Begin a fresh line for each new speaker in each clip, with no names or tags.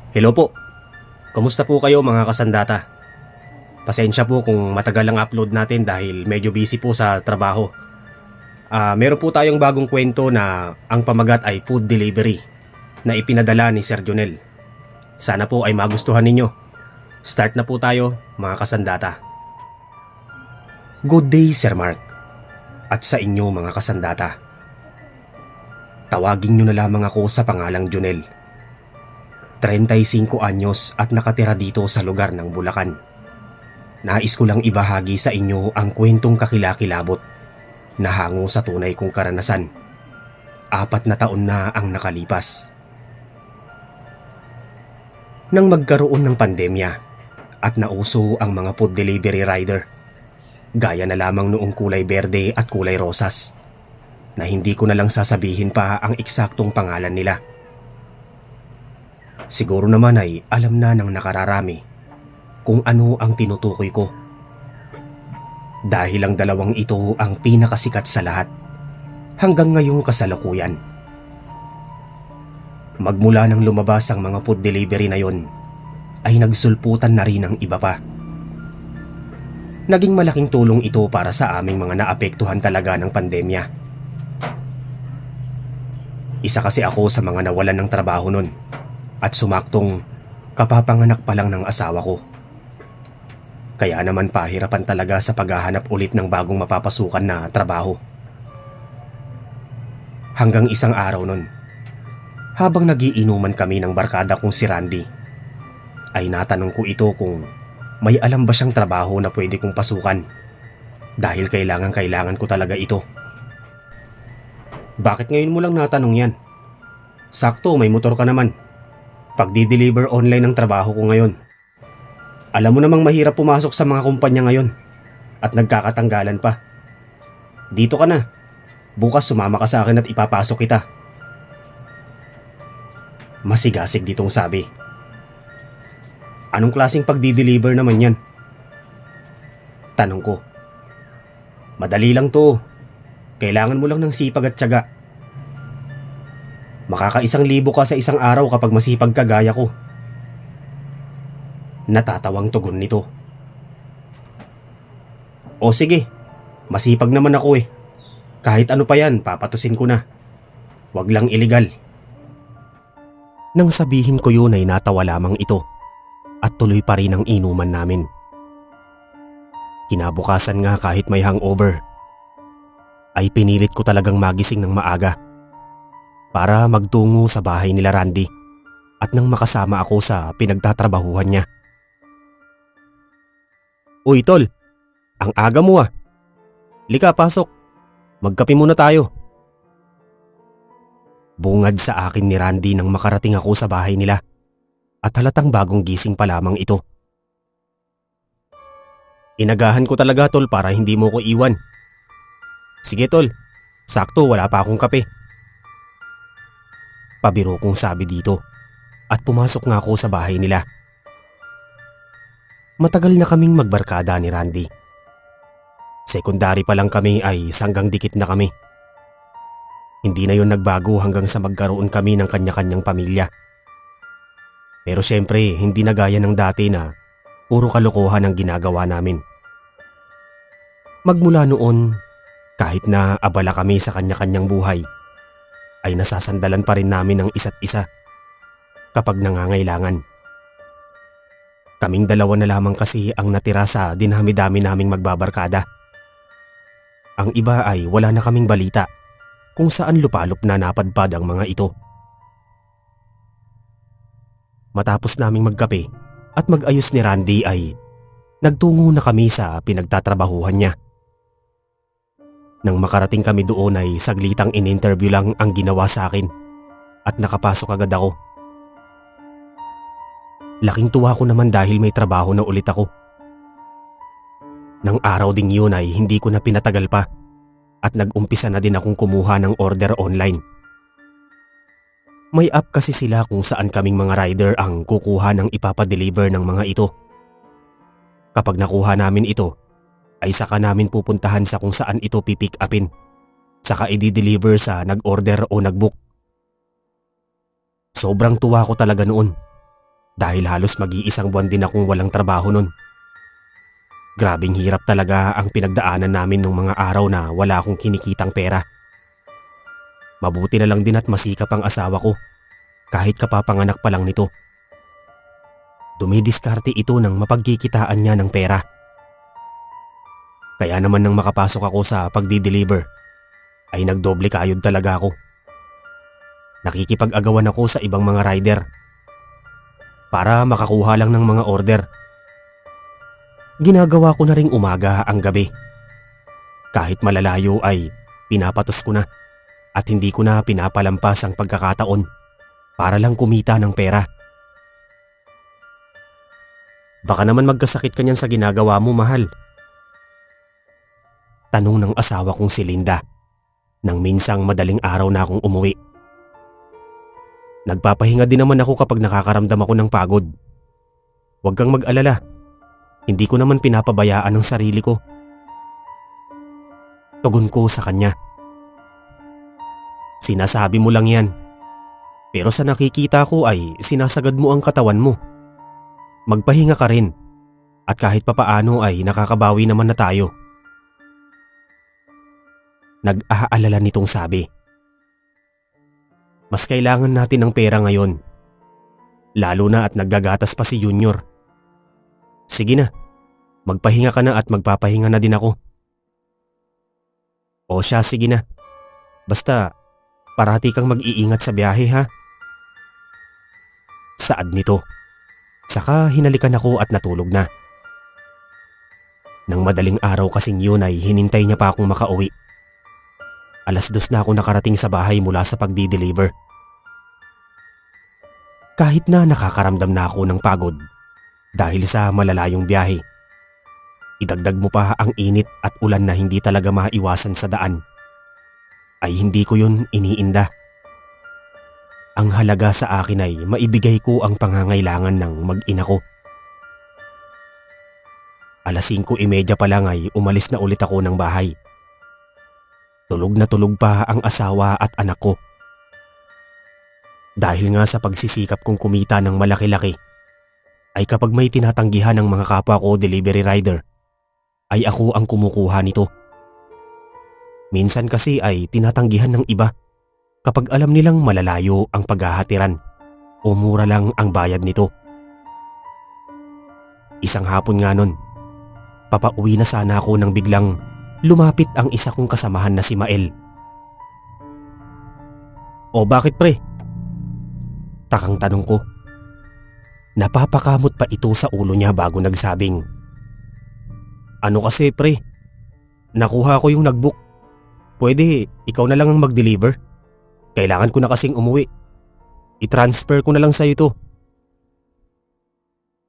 Hello po. Kamusta po kayo mga kasandata? Pasensya po kung matagal ang upload natin dahil medyo busy po sa trabaho. Meron po tayong bagong kwento na ang pamagat ay food delivery na ipinadala ni Sir Jonel. Sana po ay magustuhan ninyo. Start na po tayo mga kasandata. Good day Sir Mark at sa inyo mga kasandata. Tawagin nyo na lamang ako sa pangalang Jonel. 35 anyos at nakatira dito sa lugar ng Bulacan. Nais ko lang ibahagi sa inyo ang kwentong kakilakilabot na hango sa tunay kong karanasan. 4 na taon na ang nakalipas. Nang magkaroon ng pandemya at nauso ang mga food delivery rider, gaya na lamang noong kulay berde at kulay rosas, na hindi ko na lang sasabihin pa ang eksaktong pangalan nila. Siguro naman ay alam na ng nakararami kung ano ang tinutukoy ko. Dahil ang dalawang ito ang pinakasikat sa lahat hanggang ngayong kasalukuyan. Magmula nang lumabas ang mga food delivery na yon, ay nagsulputan na rin ang iba pa. Naging malaking tulong ito para sa aming mga naapektuhan talaga ng pandemya. Isa kasi ako sa mga nawalan ng trabaho nun. At sumaktong kapapanganak pa lang ng asawa ko. Kaya naman pahirapan talaga sa paghahanap ulit ng bagong mapapasukan na trabaho. Hanggang isang araw nun, habang nagiinuman kami ng barkada kong si Randy, ay natanong ko ito kung may alam ba siyang trabaho na pwede kong pasukan dahil kailangan ko talaga ito. Bakit ngayon mo lang natanong yan? Sakto, may motor ka naman. Pagdi-deliver online ng trabaho ko ngayon. Alam mo namang mahirap pumasok sa mga kumpanya ngayon at nagkakatanggalan pa. Dito ka na. Bukas sumama ka sa akin at ipapasok kita. Masigasig ditong sabi. Anong klaseng pagdi-deliver naman yan? Tanong ko. Madali lang to. Kailangan mo lang ng sipag at tiyaga. Makaka-1,000 ka sa isang araw kapag masipag ka gaya ko. Natatawang tugon nito. O sige, masipag naman ako eh. Kahit ano pa yan, papatusin ko na. Wag lang iligal. Nang sabihin ko yun ay natawa lamang ito at tuloy pa rin ang inuman namin. Kinabukasan nga kahit may hangover, ay pinilit ko talagang magising ng maaga para magtungo sa bahay nila Randy at nang makasama ako sa pinagtatrabahuhan niya. Uy tol, ang aga mo ah. Lika, pasok. Magkape muna tayo. Bungad sa akin ni Randy nang makarating ako sa bahay nila at halatang bagong gising pa lamang ito. Inagahan ko talaga tol para hindi mo ko iwan. Sige tol, sakto wala pa akong kape. Pabiro kong sabi dito at pumasok nga ako sa bahay nila. Matagal na kaming magbarkada ni Randy. Sekundary pa lang kami ay sanggang dikit na kami. Hindi na yon nagbago hanggang sa magkaroon kami ng kanya-kanyang pamilya. Pero syempre hindi na gaya ng dati na puro kalokohan ang ginagawa namin. Magmula noon, kahit na abala kami sa kanya-kanyang buhay, ay nasasandalan pa rin namin ang isa't isa kapag nangangailangan. Kaming dalawa na lamang kasi ang natira sa dinami-dami naming magbabarkada. Ang iba ay wala na kaming balita kung saan lupalop na napadpad ang mga ito. Matapos naming magkape at mag-ayos ni Randy ay nagtungo na kami sa pinagtatrabahuhan niya. Nang makarating kami doon ay saglitang in-interview lang ang ginawa sa akin at nakapasok agad ako. Laking tuwa ko naman dahil may trabaho na ulit ako. Nang araw ding yun ay hindi ko na pinatagal pa at nag-umpisa na din akong kumuha ng order online. May app kasi sila kung saan kaming mga rider ang kukuha ng ipapadeliver ng mga ito. Kapag nakuha namin ito, ay saka namin pupuntahan sa kung saan ito pipick upin, saka i-deliver sa nag-order o nag-book. Sobrang tuwa ko talaga noon dahil halos mag-iisang buwan din akong walang trabaho nun. Grabing hirap talaga ang pinagdaanan namin nung mga araw na wala akong kinikitang pera. Mabuti na lang din at masikap ang asawa ko kahit kapapanganak pa lang nito. Dumidiskarte ito ng mapagkikitaan niya ng pera. Kaya naman nang makapasok ako sa pagdi-deliver ay nagdoble kayod talaga ako. Nakikipag-agawan ako sa ibang mga rider para makakuha lang ng mga order. Ginagawa ko na ring umaga ang gabi. Kahit malalayo ay pinapatos ko na at hindi ko na pinapalampas ang pagkakataon para lang kumita ng pera. Baka naman magkasakit ka niyan sa ginagawa mo, mahal. Tanong ng asawa kong si Linda nang minsang madaling araw na akong umuwi. Nagpapahinga din naman ako kapag nakakaramdam ako ng pagod. Huwag kang mag-alala. Hindi ko naman pinapabayaan ang sarili ko. Tugon ko sa kanya. Sinasabi mo lang yan. Pero sa nakikita ko ay sinasagad mo ang katawan mo. Magpahinga ka rin. At kahit papaano ay nakakabawi naman na tayo. Nag-aalala nitong sabi. Mas kailangan natin ng pera ngayon. Lalo na at naggagatas pa si Junior. Sige na, magpahinga ka na at magpapahinga na din ako. O siya, sige na. Basta, parati kang mag-iingat sa biyahe ha. Saad nito. Saka hinalikan ako at natulog na. Nang madaling araw kasing yun ay hinintay niya pa akong makauwi. 2:00 na ako nakarating sa bahay mula sa pagdi-deliver. Kahit na nakakaramdam na ako ng pagod dahil sa malalayong biyahe, idagdag mo pa ang init at ulan na hindi talaga maiwasan sa daan, ay hindi ko yun iniinda. Ang halaga sa akin ay maibigay ko ang pangangailangan ng mag-ina ko. 5:30 pa lang ay umalis na ulit ako ng bahay. Tulog na tulog pa ang asawa at anak ko. Dahil nga sa pagsisikap kong kumita ng malaki-laki, ay kapag may tinatanggihan ng mga kapwa ko delivery rider, ay ako ang kumukuha nito. Minsan kasi ay tinatanggihan ng iba kapag alam nilang malalayo ang paghahatiran o mura lang ang bayad nito. Isang hapon nga nun, papauwi na sana ako nang biglang lumapit ang isa kong kasamahan na si Mael. O bakit pre? Takang tanong ko. Napapakamot pa ito sa ulo niya bago nagsabing, ano kasi pre, nakuha ko yung nagbook. Pwede ikaw na lang ang mag-deliver. Kailangan ko na kasing umuwi. I-transfer ko na lang sa'yo to.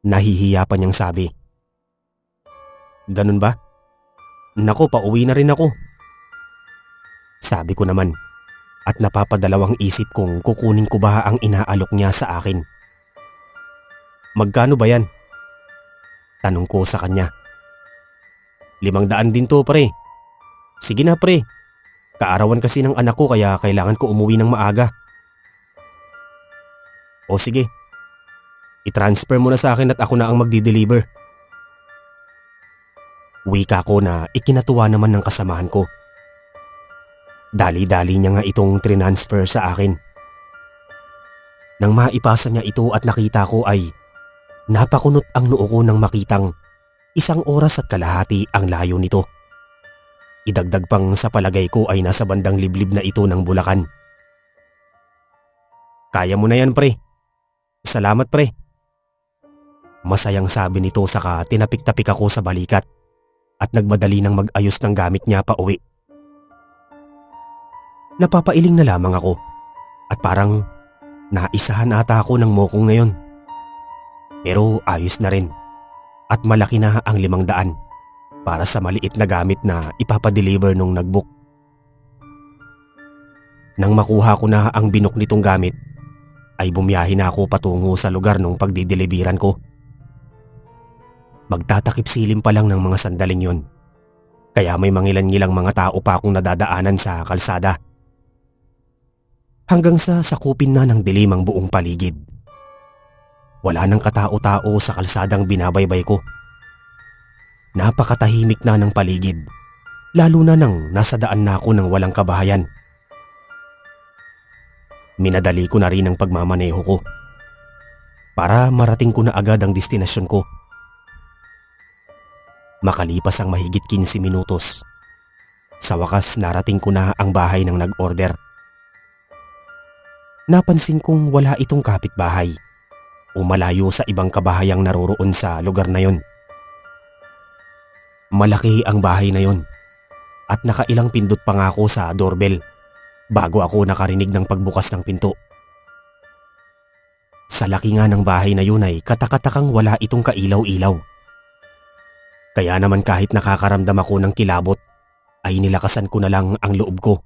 Nahihiya pa niyang sabi. Ganun ba? Nako, pauwi na rin ako. Sabi ko naman at napapadalawang isip kung kukunin ko ba ang inaalok niya sa akin. Magkano ba yan? Tanong ko sa kanya. 500 din to pre. Sige na pre. Kaarawan kasi ng anak ko kaya kailangan ko umuwi ng maaga. O sige. I-transfer mo na sa akin at ako na ang magdi-deliver. Wika ko na ikinatuwa naman ng kasamahan ko. Dali-dali niya nga itong transfer sa akin. Nang maipasa niya ito at nakita ko ay napakunot ang noo ko nang makitang 1 oras at kalahati ang layo nito. Idagdag pang sa palagay ko ay nasa bandang liblib na ito ng Bulacan. Kaya mo na yan pre. Salamat pre. Masayang sabi nito saka tinapik-tapik ako sa balikat at nagmadali ng mag-ayos ng gamit niya pa uwi. Napapailing na lamang ako at parang naisahan ata ako ng mokong na yun. Pero ayos na rin at malaki na ang 500 para sa maliit na gamit na ipapadeliver nung nagbook. Nang makuha ko na ang binok nitong gamit, ay bumiyahe na ako patungo sa lugar nung pagdideliveran ko. Magtatakip silim pa lang ng mga sandaling yun, kaya may mangilan-ngilang mga tao pa akong nadadaanan sa kalsada. Hanggang sa sakupin na ng dilim ang buong paligid.
Wala nang katao-tao sa kalsadang binabaybay ko. Napakatahimik na ng paligid, lalo na nang nasa daan na ako ng walang kabahayan. Minadali ko na rin ang pagmamaneho ko para marating ko na agad ang destinasyon ko. Makalipas ang mahigit 15 minutos, sa wakas narating ko na ang bahay ng nag-order. Napansin kong wala itong kapitbahay o malayo sa ibang kabahayang naroroon sa lugar na yon. Malaki ang bahay na yon at nakailang pindot pa nga ako sa doorbell bago ako nakarinig ng pagbukas ng pinto. Sa laki nga ng bahay na yun ay katakatakang wala itong kailaw-ilaw. Kaya naman kahit nakakaramdam ako ng kilabot ay nilakasan ko na lang ang loob ko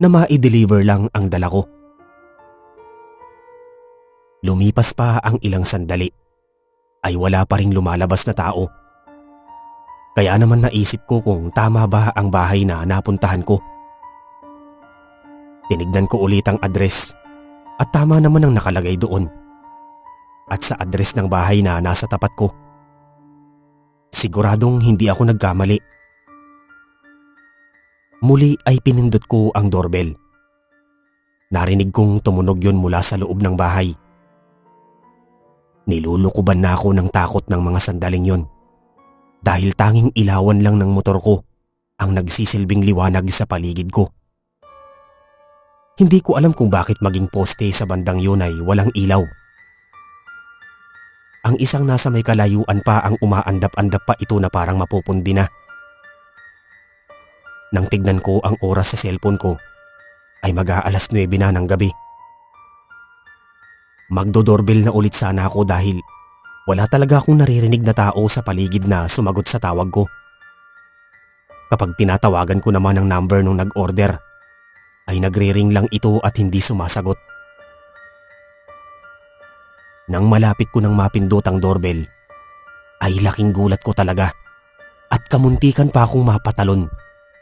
na ma-deliver lang ang dala ko. Lumipas pa ang ilang sandali ay wala pa ring lumalabas na tao. Kaya naman naisip ko kung tama ba ang bahay na napuntahan ko. Tinignan ko ulit ang address at tama naman ang nakalagay doon. At sa address ng bahay na nasa tapat ko, siguradong hindi ako nagkamali. Muli ay pinindot ko ang doorbell. Narinig kong tumunog yun mula sa loob ng bahay. Nilulukuban na ako ng takot ng mga sandaling yon dahil tanging ilawan lang ng motor ko ang nagsisilbing liwanag sa paligid ko. Hindi ko alam kung bakit maging poste sa bandang yun ay walang ilaw. Ang isang nasa may kalayuan pa ang umaandap-andap pa ito na parang mapupundi na. Nang tignan ko ang oras sa cellphone ko ay mag-aalas 9 na ng gabi. Magdo-doorbell na ulit sana ako dahil wala talaga akong naririnig na tao sa paligid na sumagot sa tawag ko. Kapag tinatawagan ko naman ang number nung nag-order ay nagre-ring lang ito at hindi sumasagot. Nang malapit ko nang mapindot ang doorbell ay laking gulat ko talaga at kamuntikan pa akong mapatalon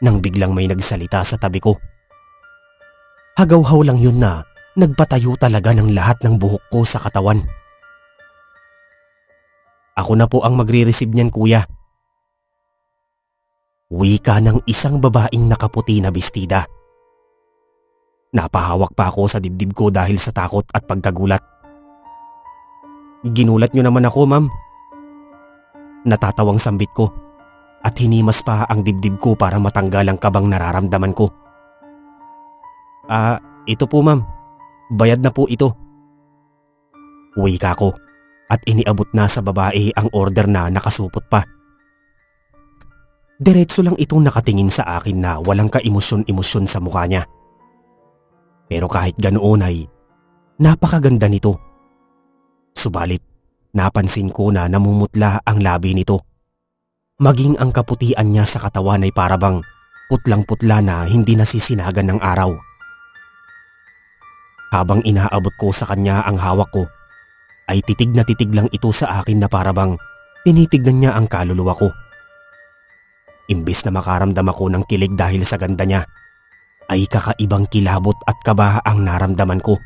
nang biglang may nagsalita sa tabi ko. Hagaw-haw lang yun na nagpatayo talaga ng lahat ng buhok ko sa katawan. Ako na po ang magre-receive niyan, kuya. Wika ng isang babaeng nakaputi na bestida. Napahawak pa ako sa dibdib ko dahil sa takot at pagkagulat. Ginulat niyo naman ako, ma'am. Natatawang sambit ko at hinimas pa ang dibdib ko para matanggal ang kabang nararamdaman ko. Ito po, ma'am. Bayad na po ito. Wika ko at iniabot na sa babae ang order na nakasupot pa. Diretso lang itong nakatingin sa akin na walang ka-emosyon-emosyon sa mukha niya. Pero kahit ganoon ay napakaganda nito. Subalit napansin ko na namumutla ang labi nito. Maging ang kaputian niya sa katawan ay parabang putlang-putla na hindi nasisinagan ng araw. Habang inaabot ko sa kanya ang hawak ko, ay titig na titig lang ito sa akin na parabang tinitignan niya ang kaluluwa ko. Imbis na makaramdam ako ng kilig dahil sa ganda niya, ay kakaibang kilabot at kaba ang naramdaman ko.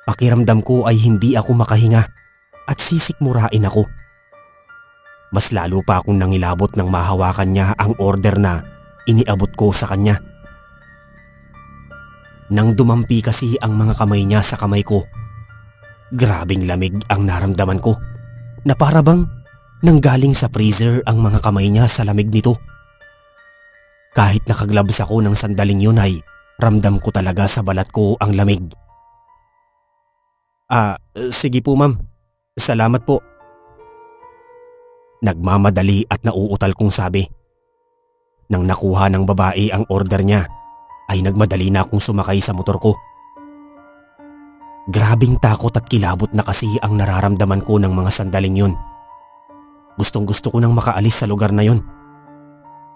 Pakiramdam ko ay hindi ako makahinga at sisikmurain ako. Mas lalo pa akong nangilabot nang mahawakan niya ang order na iniabot ko sa kanya. Nang dumampi kasi ang mga kamay niya sa kamay ko, grabing lamig ang naramdaman ko na parabang nanggaling sa freezer ang mga kamay niya sa lamig nito. Kahit nakaglabs ako ng sandaling yun ay ramdam ko talaga sa balat ko ang lamig. Sige po, ma'am. Salamat po. Nagmamadali at nauutal kong sabi. Nang nakuha ng babae ang order niya, ay nagmadali na akong sumakay sa motor ko. Grabing takot at kilabot na kasi ang nararamdaman ko ng mga sandaling yun. Gustong-gusto ko nang makaalis sa lugar na yun.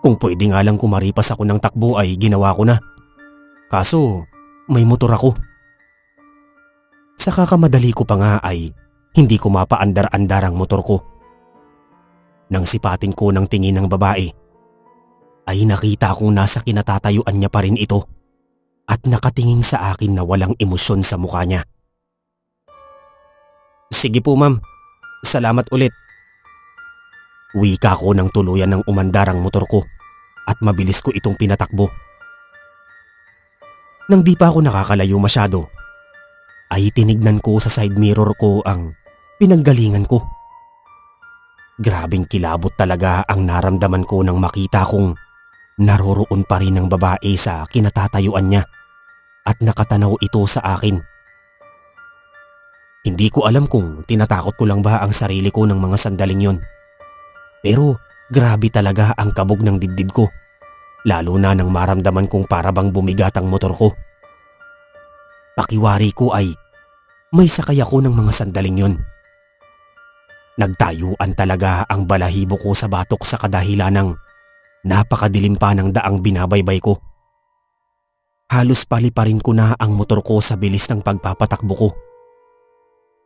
Kung pwede nga lang kumaripas ako ng takbo ay ginawa ko na. Kaso may motor ako. Sa kakamadali ko pa nga ay hindi ko mapaandar-andar ang motor ko. Nang sipatin ko ng tingin ng babae, ay nakita kong nasa kinatatayuan niya pa rin ito at nakatingin sa akin na walang emosyon sa mukha niya. Sige po ma'am, salamat ulit. Wika ko nang tuluyan ng umandar ang motor ko at mabilis ko itong pinatakbo. Nang di pa ako nakakalayo masyado, ay tinignan ko sa side mirror ko ang pinanggalingan ko. Grabing kilabot talaga ang naramdaman ko nang makita kong naroroon pa rin ang babae sa kinatatayuan niya at nakatanaw ito sa akin. Hindi ko alam kung tinatakot ko lang ba ang sarili ko ng mga sandaling yon. Pero grabe talaga ang kabog ng dibdib ko, lalo na nang maramdaman kong parabang bumigat ang motor ko. Pakiwari ko ay may sakay ako ng mga sandaling yon. Nagtayuan talaga ang balahibo ko sa batok sa kadahilan ng napakadilim pa ng daang binabaybay ko. Halos paliparin ko na ang motor ko sa bilis ng pagpapatakbo ko.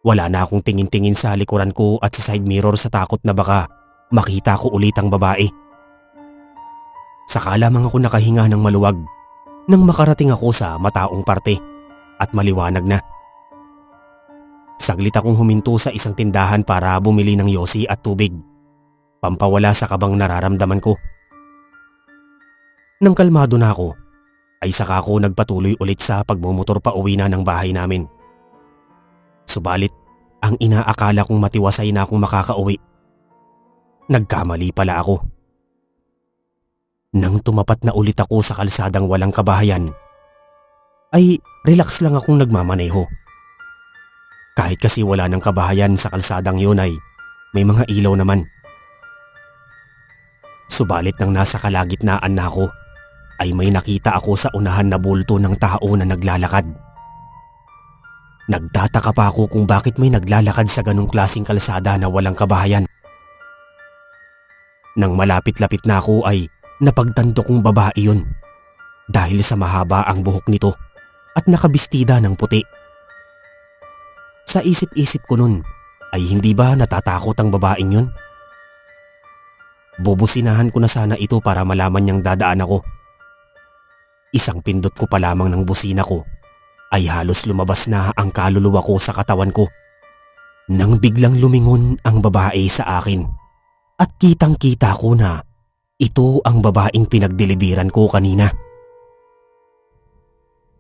Wala na akong tingin-tingin sa likuran ko at sa side mirror sa takot na baka makita ko ulit ang babae. Saka lamang ako nakahinga ng maluwag nang makarating ako sa mataong parte at maliwanag na. Saglit akong huminto sa isang tindahan para bumili ng yosi at tubig, pampawala sa kabang nararamdaman ko. Nang kalmado na ako, ay saka ako nagpatuloy ulit sa pagmumotor pa uwi na ng bahay namin. Subalit, ang inaakala kong matiwasay na akong makakauwi, nagkamali pala ako. Nang tumapat na ulit ako sa kalsadang walang kabahayan, ay relax lang akong nagmamaneho. Kahit kasi wala ng kabahayan sa kalsadang yun ay may mga ilaw naman. Subalit nang nasa kalagitnaan na ako, ay may nakita ako sa unahan na bulto ng tao na naglalakad. Nagtataka pa ako kung bakit may naglalakad sa ganong klaseng kalsada na walang kabahayan. Nang malapit-lapit na ako ay napagtanto kong babae yun dahil sa mahaba ang buhok nito at nakabistida ng puti. Sa isip-isip ko nun ay hindi ba natatakot ang babaeng yun? Bubusinahan ko na sana ito para malaman niyang dadaan ako. Isang pindot ko pa lamang ng busina ko ay halos lumabas na ang kaluluwa ko sa katawan ko nang biglang lumingon ang babae sa akin at kitang-kita ko na ito ang babaeng pinagdeliveran ko kanina.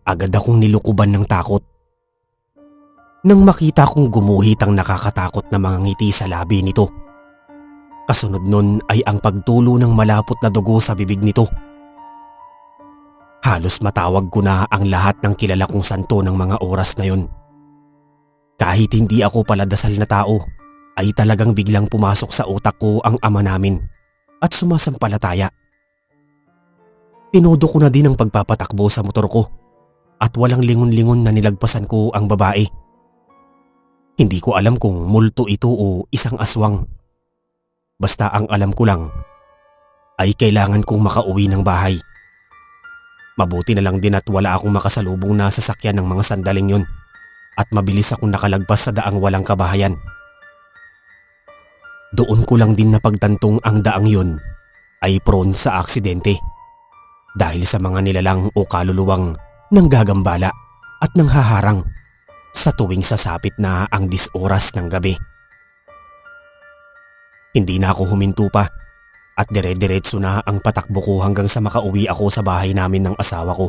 Agad akong nilukuban ng takot nang makita kong gumuhit ang nakakatakot na mga ngiti sa labi nito. Kasunod nun ay ang pagtulo ng malapot na dugo sa bibig nito. Halos matawag ko na ang lahat ng kilala kong santo ng mga oras na yun. Kahit hindi ako paladasal na tao, ay talagang biglang pumasok sa utak ko ang ama namin at sumasampalataya. Tinodo ko na din ang pagpapatakbo sa motor ko at walang lingon-lingon na nilagpasan ko ang babae. Hindi ko alam kung multo ito o isang aswang. Basta ang alam ko lang ay kailangan kong makauwi ng bahay. Mabuti na lang din at wala akong makasalubong na sasakyan ng mga sandaling yun at mabilis akong nakalagpas sa daang walang kabahayan. Doon ko lang din napagtantong ang daang yun ay prone sa aksidente dahil sa mga nilalang o kaluluwang nanggagambala at nanghaharang sa tuwing sasapit na ang 10 oras ng gabi. Hindi na ako huminto pa at dire-diretso na ang patakbo ko hanggang sa makauwi ako sa bahay namin ng asawa ko.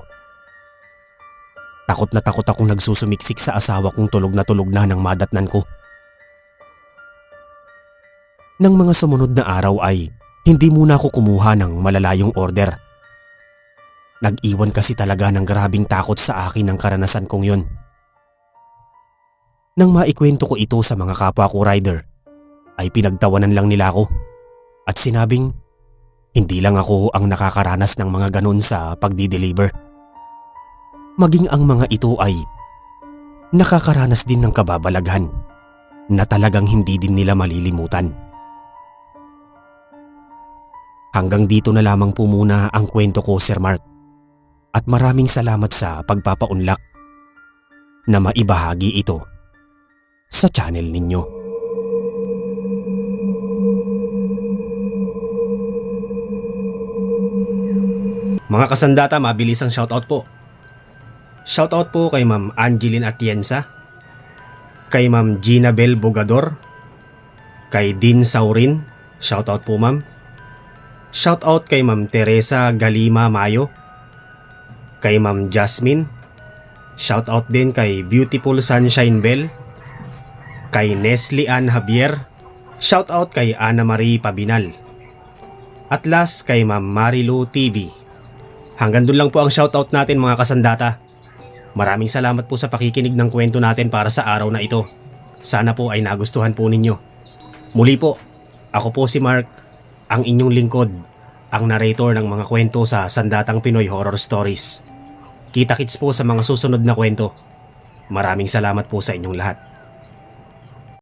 Takot na takot akong nagsusumiksik sa asawa kong tulog na ng madatnan ko. Nang mga sumunod na araw ay hindi muna ako kumuha ng malalayong order. Nag-iwan kasi talaga ng grabing takot sa akin ang karanasan kong yun. Nang maikwento ko ito sa mga kapwa ko rider, ay pinagtawanan lang nila ako at sinabing hindi lang ako ang nakakaranas ng mga ganun sa pagdi-deliver. Maging ang mga ito ay nakakaranas din ng kababalaghan na talagang hindi din nila malilimutan. Hanggang dito na lamang po muna ang kwento ko, Sir Mark, at maraming salamat sa pagpapaunlak na maibahagi ito sa channel ninyo.
Mga kasandata, mabilis ang shoutout po. Shoutout po kay Ma'am Angeline Atienza, kay Ma'am Gina Bel Bogador, kay Dean Saurin, shoutout po ma'am. Shoutout kay Ma'am Teresa Galima Mayo, kay Ma'am Jasmine, shoutout din kay Beautiful Sunshine Bell, kay Nestle Ann Javier, shoutout kay Ana Marie Pabinal. At last kay Ma'am Marilu TV. Hanggang dun lang po ang shoutout natin mga kasandata. Maraming salamat po sa pakikinig ng kwento natin para sa araw na ito. Sana po ay nagustuhan po ninyo. Muli po, ako po si Mark, ang inyong lingkod, ang narrator ng mga kwento sa Sandatang Pinoy Horror Stories. Kita-kits po sa mga susunod na kwento. Maraming salamat po sa inyong lahat.